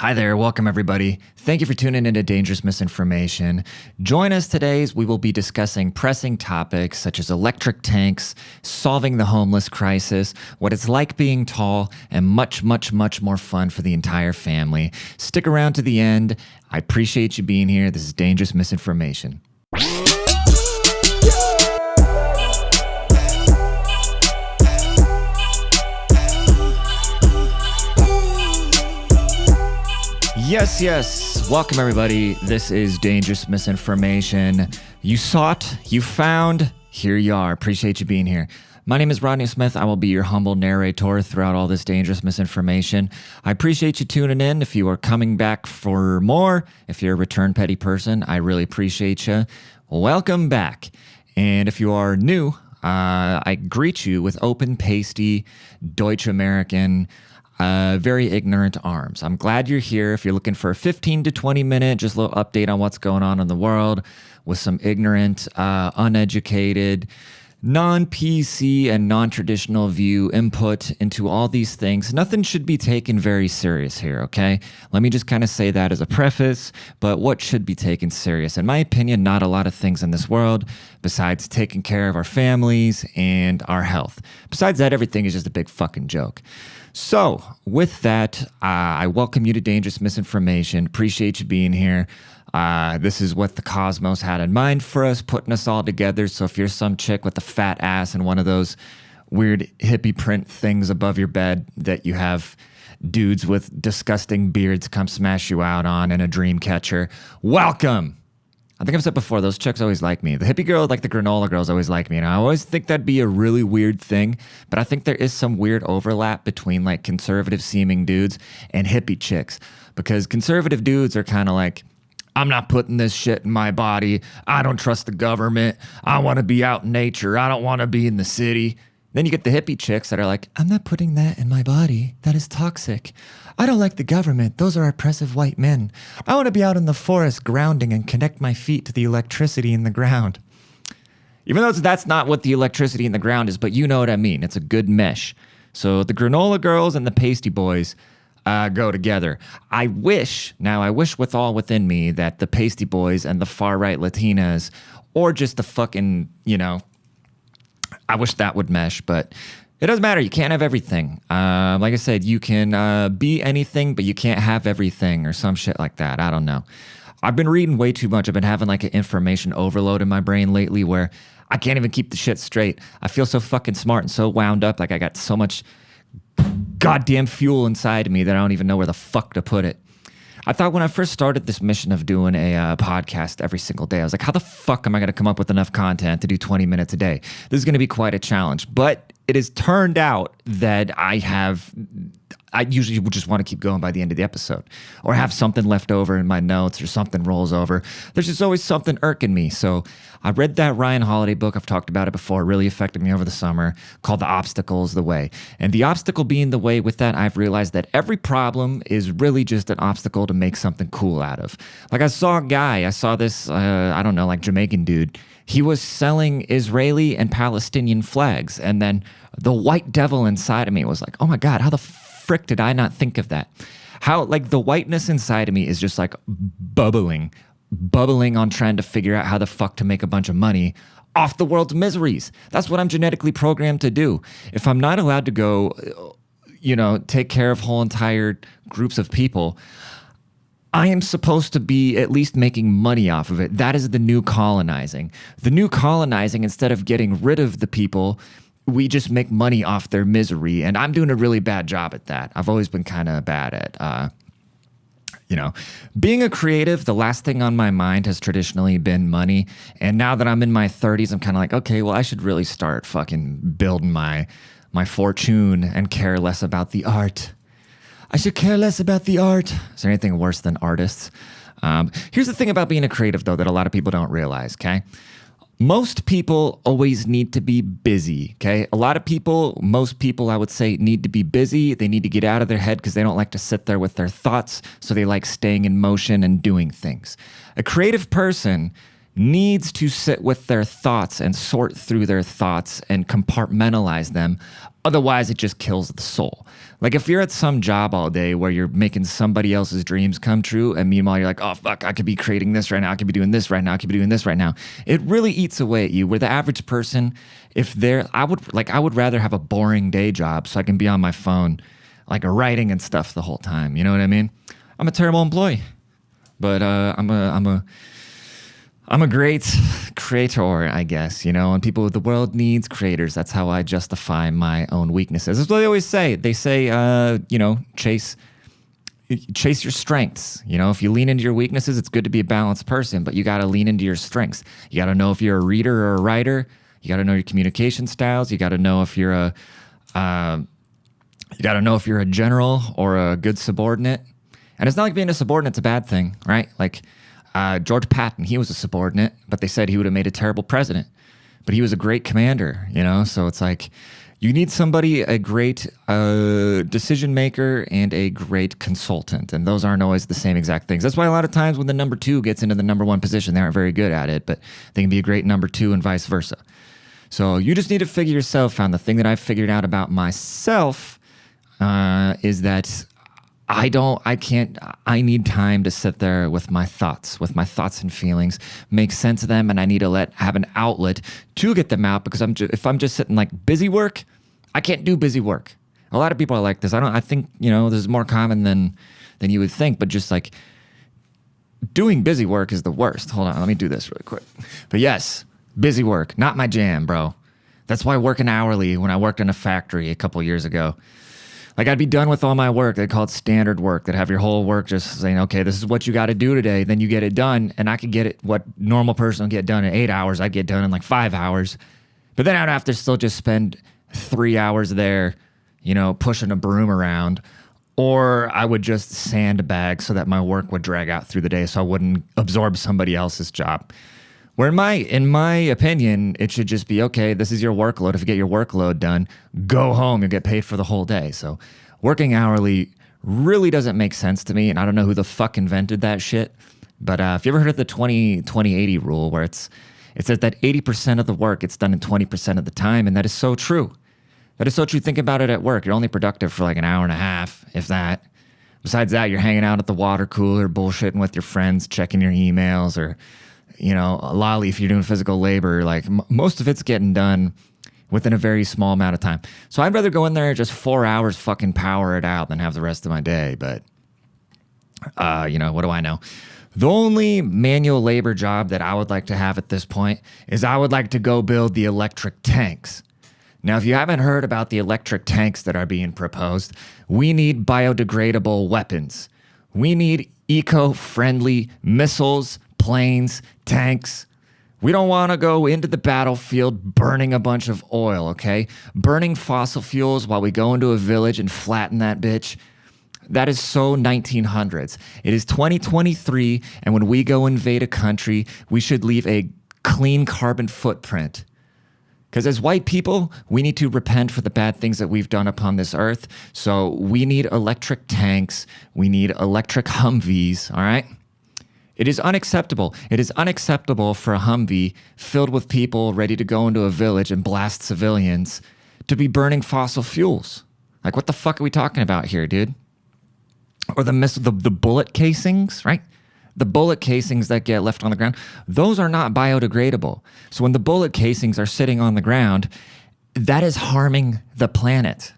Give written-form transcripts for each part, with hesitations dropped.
Hi there, welcome everybody. Thank you for tuning into Dangerous Misinformation. Join us today as we will be discussing pressing topics such as electric tanks, solving the homeless crisis, what it's like being tall, and much more fun for the entire family. Stick around to the end. I appreciate you being here. This is Dangerous Misinformation. Yes. Welcome, everybody. This is Dangerous Misinformation. You sought, you found, here you are. Appreciate you being here. My name is Rodney Smith. I will be your humble narrator throughout all this dangerous misinformation. I appreciate you tuning in. If you are coming back for more, if you're a return petty person, I really appreciate you. Welcome back. And if you are new, I greet you with open, pasty, Deutsch American, very ignorant arms. I'm glad you're here. If you're looking for a 15 to 20 minute, just a little update on what's going on in the world with some ignorant, uneducated, non-PC and non-traditional view input into all these things. Nothing should be taken very serious here, okay? Let me just kind of say that as a preface, but what should be taken serious? In my opinion, not a lot of things in this world besides taking care of our families and our health. Besides that, everything is just a big fucking joke. So with that, I welcome you to Dangerous Misinformation. Appreciate you being here. This is what the cosmos had in mind for us, putting us all together. So if you're some chick with a fat ass and one of those weird hippie print things above your bed that you have dudes with disgusting beards come smash you out on and a dream catcher, welcome. I think I've said before, those chicks always like me. The hippie girl, like the granola girls, always like me. And I always think that'd be a really weird thing. But I think there is some weird overlap between like conservative seeming dudes and hippie chicks. Because conservative dudes are kind of like, I'm not putting this shit in my body. I don't trust the government. I want to be out in nature. I don't want to be in the city. Then you get the hippie chicks that are like, I'm not putting that in my body. That is toxic. I don't like the government. Those are oppressive white men. I want to be out in the forest grounding and connect my feet to the electricity in the ground. Even though that's not what the electricity in the ground is, but you know what I mean. It's a good mesh. So the granola girls and the pasty boys go together. I wish with all within me that the pasty boys and the far-right Latinas, or just the fucking, I wish that would mesh, but it doesn't matter. You can't have everything. Like I said, you can be anything, but you can't have everything or some shit like that. I don't know. I've been reading way too much. I've been having like an information overload in my brain lately where I can't even keep the shit straight. I feel so fucking smart and so wound up. Like I got so much goddamn fuel inside of me that I don't even know where the fuck to put it. I thought when I first started this mission of doing a podcast every single day, I was like, how the fuck am I going to come up with enough content to do 20 minutes a day? This is going to be quite a challenge. But it has turned out that I usually would just want to keep going by the end of the episode or have something left over in my notes or something rolls over. There's just always something irking me. So I read that Ryan Holiday book. I've talked about it before. It really affected me over the summer, called The Obstacle is the Way. And the obstacle being the way, with that, I've realized that every problem is really just an obstacle to make something cool out of. Like I saw this, like Jamaican dude. He was selling Israeli and Palestinian flags. And then the white devil inside of me was like, oh my God, how the frick did I not think of that? How, like, the whiteness inside of me is just like bubbling on trying to figure out how the fuck to make a bunch of money off the world's miseries. That's what I'm genetically programmed to do. If I'm not allowed to go, take care of whole entire groups of people, I am supposed to be at least making money off of it. That is the new colonizing. The new colonizing, instead of getting rid of the people, we just make money off their misery. And I'm doing a really bad job at that. I've always been kind of bad at, being a creative. The last thing on my mind has traditionally been money. And now that I'm in my 30s, I'm kind of like, okay, well, I should really start fucking building my fortune and care less about the art. I should care less about the art. Is there anything worse than artists? Here's the thing about being a creative, though, that a lot of people don't realize, okay? Most people always need to be busy, okay? Most people, I would say, need to be busy. They need to get out of their head because they don't like to sit there with their thoughts, so they like staying in motion and doing things. A creative person needs to sit with their thoughts and sort through their thoughts and compartmentalize them. Otherwise, it just kills the soul. Like if you're at some job all day where you're making somebody else's dreams come true, and meanwhile you're like, oh fuck, I could be creating this right now, I could be doing this right now, I could be doing this right now. It really eats away at you. Where the average person, if they're, I would rather have a boring day job so I can be on my phone, like writing and stuff the whole time. You know what I mean? I'm a terrible employee, but I'm a great creator, I guess, you know, and the world needs creators. That's how I justify my own weaknesses. That's what they always say. They say, you know, chase your strengths. You know, if you lean into your weaknesses, it's good to be a balanced person, but you got to lean into your strengths. You got to know if you're a reader or a writer. You got to know your communication styles. You got to know if you're a general or a good subordinate. And it's not like being a subordinate's a bad thing, right? Like, George Patton, he was a subordinate, but they said he would have made a terrible president. But he was a great commander, you know? So it's like, you need somebody, a great decision maker and a great consultant. And those aren't always the same exact things. That's why a lot of times when the number 2 gets into the number 1 position, they aren't very good at it, but they can be a great number 2 and vice versa. So you just need to figure yourself out. And the thing that I've figured out about myself is that I need time to sit there with my thoughts and feelings, make sense of them, and I need to have an outlet to get them out, because if I'm just sitting like busy work, I can't do busy work. A lot of people are like this. I think, you know, this is more common than you would think, but just like doing busy work is the worst. Hold on, let me do this really quick. But yes, busy work, not my jam, bro. That's why working hourly, when I worked in a factory a couple years ago, like I'd be done with all my work. They call it standard work. They'd have your whole work just saying, okay, this is what you got to do today. Then you get it done. And I could get it, what normal person would get done in 8 hours, I'd get done in like 5 hours. But then I'd have to still just spend 3 hours there, you know, pushing a broom around. Or I would just sandbag so that my work would drag out through the day so I wouldn't absorb somebody else's job. Where in my opinion, it should just be, okay, this is your workload. If you get your workload done, go home. You'll get paid for the whole day. So working hourly really doesn't make sense to me. And I don't know who the fuck invented that shit. But if you ever heard of the 20-20-80 rule, where it says that 80% of the work gets done in 20% of the time. And that is so true. That is so true. Think about it at work. You're only productive for like an hour and a half, if that. Besides that, you're hanging out at the water cooler, bullshitting with your friends, checking your emails, or you know, lolly if you're doing physical labor. Like most of it's getting done within a very small amount of time. So I'd rather go in there just 4 hours, fucking power it out, than have the rest of my day. But, you know, what do I know? The only manual labor job that I would like to have at this point is I would like to go build the electric tanks. Now, if you haven't heard about the electric tanks that are being proposed, we need biodegradable weapons. We need eco-friendly missiles, planes, tanks. We don't want to go into the battlefield burning a bunch of oil, okay? Burning fossil fuels while we go into a village and flatten that bitch. That is so 1900s. It is 2023, and when we go invade a country, we should leave a clean carbon footprint. Because as white people, we need to repent for the bad things that we've done upon this earth. So we need electric tanks. We need electric Humvees, all right? It is unacceptable. It is unacceptable for a Humvee filled with people ready to go into a village and blast civilians to be burning fossil fuels. Like, what the fuck are we talking about here, dude? Or the bullet casings, right? The bullet casings that get left on the ground, those are not biodegradable. So when the bullet casings are sitting on the ground, that is harming the planet.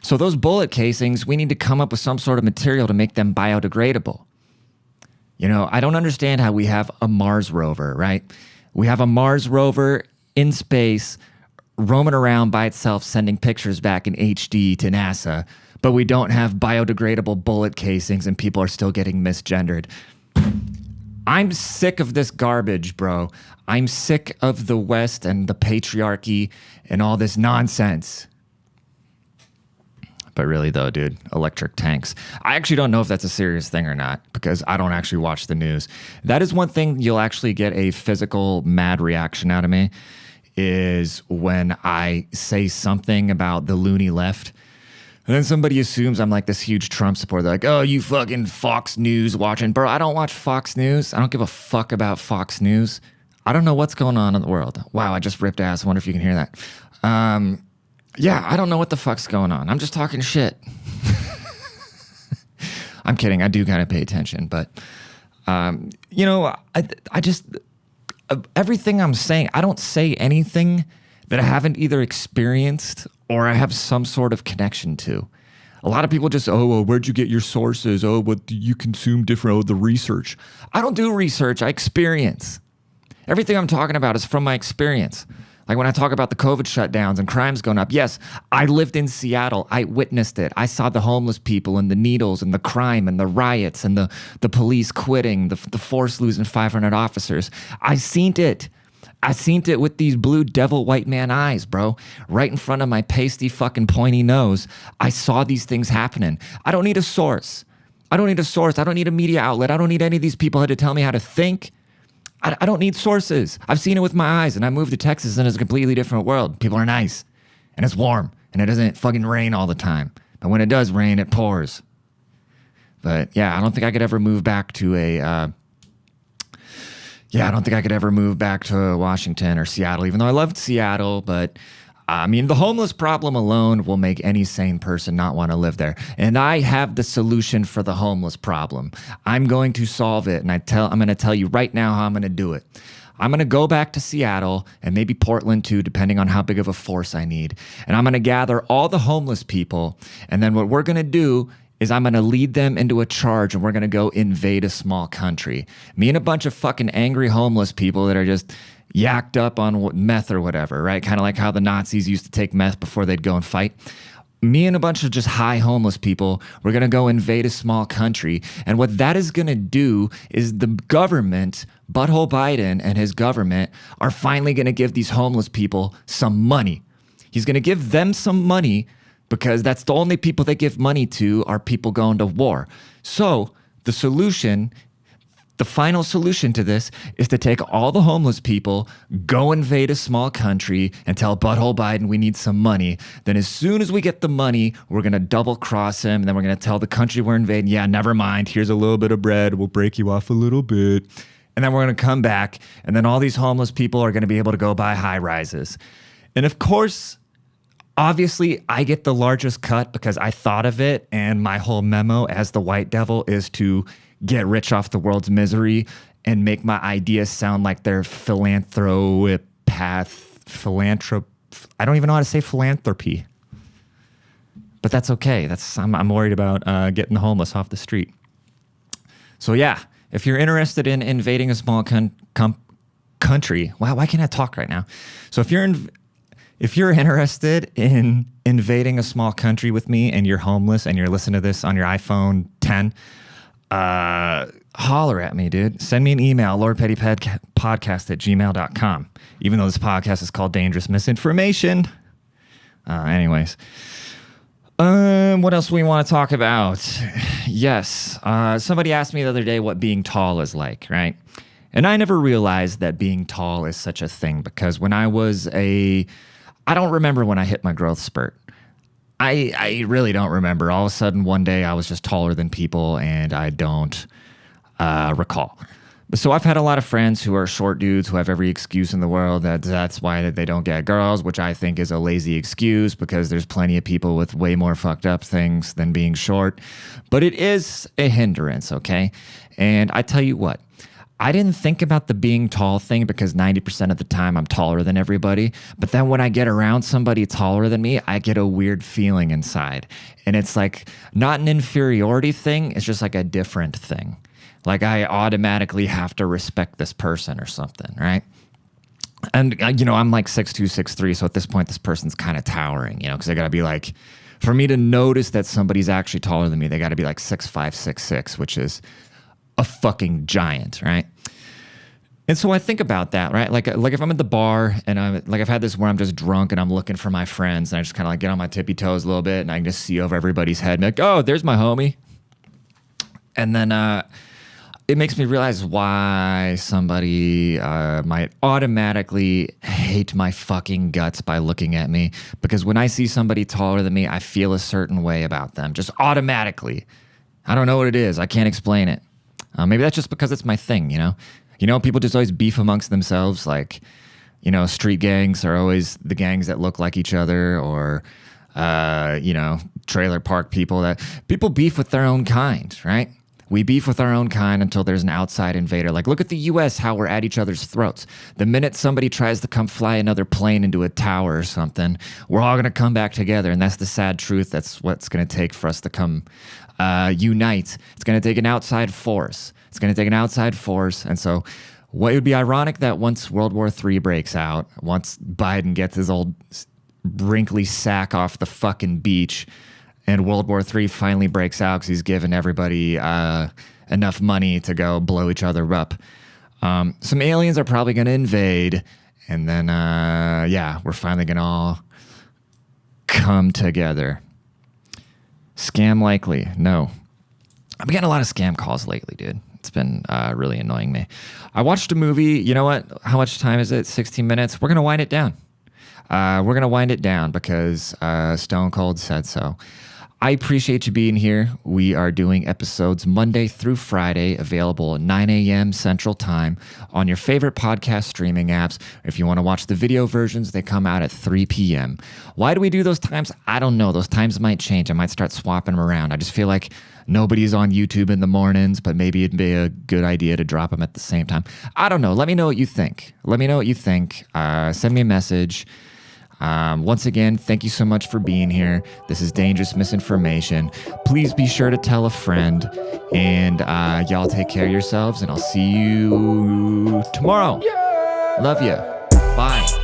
So those bullet casings, we need to come up with some sort of material to make them biodegradable. You know, I don't understand how we have a Mars rover, right? We have a Mars rover in space, roaming around by itself, sending pictures back in HD to NASA, but we don't have biodegradable bullet casings and people are still getting misgendered. I'm sick of this garbage, bro. I'm sick of the West and the patriarchy and all this nonsense. But really, though, dude, electric tanks. I actually don't know if that's a serious thing or not, because I don't actually watch the news. That is one thing you'll actually get a physical mad reaction out of me, is when I say something about the loony left. And then somebody assumes I'm like this huge Trump supporter. They're like, oh, you fucking Fox News watching. Bro, I don't watch Fox News. I don't give a fuck about Fox News. I don't know what's going on in the world. Wow, I just ripped ass. I wonder if you can hear that. Yeah, I don't know what the fuck's going on. I'm just talking shit. I'm kidding. I do kind of pay attention, but I just everything I'm saying, I don't say anything that I haven't either experienced or I have some sort of connection to. A lot of people just, well, where'd you get your sources? Oh, what do you consume different? Oh, the research. I don't do research. I experience. Everything I'm talking about is from my experience. Like when I talk about the COVID shutdowns and crimes going up, yes, I lived in Seattle. I witnessed it. I saw the homeless people and the needles and the crime and the riots and the police quitting, the force losing 500 officers. I seen it. I seen it with these blue devil white man eyes, bro. Right in front of my pasty fucking pointy nose. I saw these things happening. I don't need a source. I don't need a media outlet. I don't need any of these people to tell me how to think. I don't need sources. I've seen it with my eyes, and I moved to Texas, and it's a completely different world. People are nice, and it's warm, and it doesn't fucking rain all the time. But when it does rain, it pours. But yeah, I don't think I could ever move back to Washington or Seattle, even though I loved Seattle. But I mean, the homeless problem alone will make any sane person not want to live there. And I have the solution for the homeless problem. I'm going to solve it. And I'm going to tell you right now how I'm going to do it. I'm going to go back to Seattle and maybe Portland too, depending on how big of a force I need. And I'm going to gather all the homeless people. And then what we're going to do is I'm going to lead them into a charge and we're going to go invade a small country. Me and a bunch of fucking angry homeless people that are just yacked up on meth or whatever, right? Kind of like how the Nazis used to take meth before they'd go and fight. Me and a bunch of just high homeless people, we're going to go invade a small country. And what that is going to do is the government, Butthole Biden and his government, are finally going to give these homeless people some money. He's going to give them some money because that's the only people they give money to are people going to war. So the solution, the final solution to this is to take all the homeless people, go invade a small country and tell Butthole Biden we need some money. Then as soon as we get the money, we're going to double cross him. And then we're going to tell the country we're invading, yeah, never mind. Here's a little bit of bread. We'll break you off a little bit. And then we're going to come back. And then all these homeless people are going to be able to go buy high rises. And of course, obviously, I get the largest cut because I thought of it, and my whole memo as the white devil is to get rich off the world's misery and make my ideas sound like they're I don't even know how to say philanthropy, but that's okay. I'm worried about getting the homeless off the street. So yeah, if you're interested in invading a small country, wow, why can't I talk right now? So if you're interested in invading a small country with me and you're homeless and you're listening to this on your iPhone 10, holler at me, dude. Send me an email, lordpettypodcast@gmail.com. Even though this podcast is called Dangerous Misinformation. Anyways. What else do we want to talk about? Yes. Somebody asked me the other day what being tall is like, right? And I never realized that being tall is such a thing because when I don't remember when I hit my growth spurt. I really don't remember. All of a sudden, one day, I was just taller than people, and I don't recall. So I've had a lot of friends who are short dudes who have every excuse in the world that's why they don't get girls, which I think is a lazy excuse because there's plenty of people with way more fucked up things than being short. But it is a hindrance, okay? And I tell you what. I didn't think about the being tall thing because 90% of the time I'm taller than everybody. But then when I get around somebody taller than me, I get a weird feeling inside. And it's like not an inferiority thing. It's just like a different thing. Like I automatically have to respect this person or something, right? And, I'm like 6'2", 6'3". So at this point, this person's kind of towering, because I got to be like, for me to notice that somebody's actually taller than me, they got to be like 6'5", 6'6", which is a fucking giant, right? And so I think about that, right? Like if I'm at the bar and I've had this where I'm just drunk and I'm looking for my friends and I just kind of like get on my tippy toes a little bit and I can just see over everybody's head and be like, oh, there's my homie. And then it makes me realize why somebody might automatically hate my fucking guts by looking at me. Because when I see somebody taller than me, I feel a certain way about them, just automatically. I don't know what it is. I can't explain it. Maybe that's just because it's my thing, people just always beef amongst themselves. Like Street gangs are always the gangs that look like each other, or trailer park people. That people beef with their own kind, right? We beef with our own kind until there's an outside invader. Like, look at the U.S., how we're at each other's throats. The minute somebody tries to come fly another plane into a tower or something, we're all going to come back together. And that's the sad truth. That's what's going to take for us to come unite. It's going to take an outside force. And so what would be ironic that once World War III breaks out, once Biden gets his old wrinkly sack off the fucking beach, and World War III finally breaks out because he's given everybody enough money to go blow each other up. Some aliens are probably going to invade, and then, we're finally going to all come together. Scam likely. No. I've been getting a lot of scam calls lately, dude. It's been really annoying me. I watched a movie. You know what? How much time is it? 16 minutes? We're going to wind it down. Because Stone Cold said so. I appreciate you being here. We are doing episodes Monday through Friday, available at 9 a.m. Central Time on your favorite podcast streaming apps. If you want to watch the video versions, they come out at 3 p.m. Why do we do those times? I don't know. Those times might change. I might start swapping them around. I just feel like nobody's on YouTube in the mornings, but maybe it'd be a good idea to drop them at the same time. I don't know. Let me know what you think. Send me a message. Once again, thank you so much for being here. This is Dangerous Misinformation. Please be sure to tell a friend, and y'all take care of yourselves, and I'll see you tomorrow. Love you. Bye.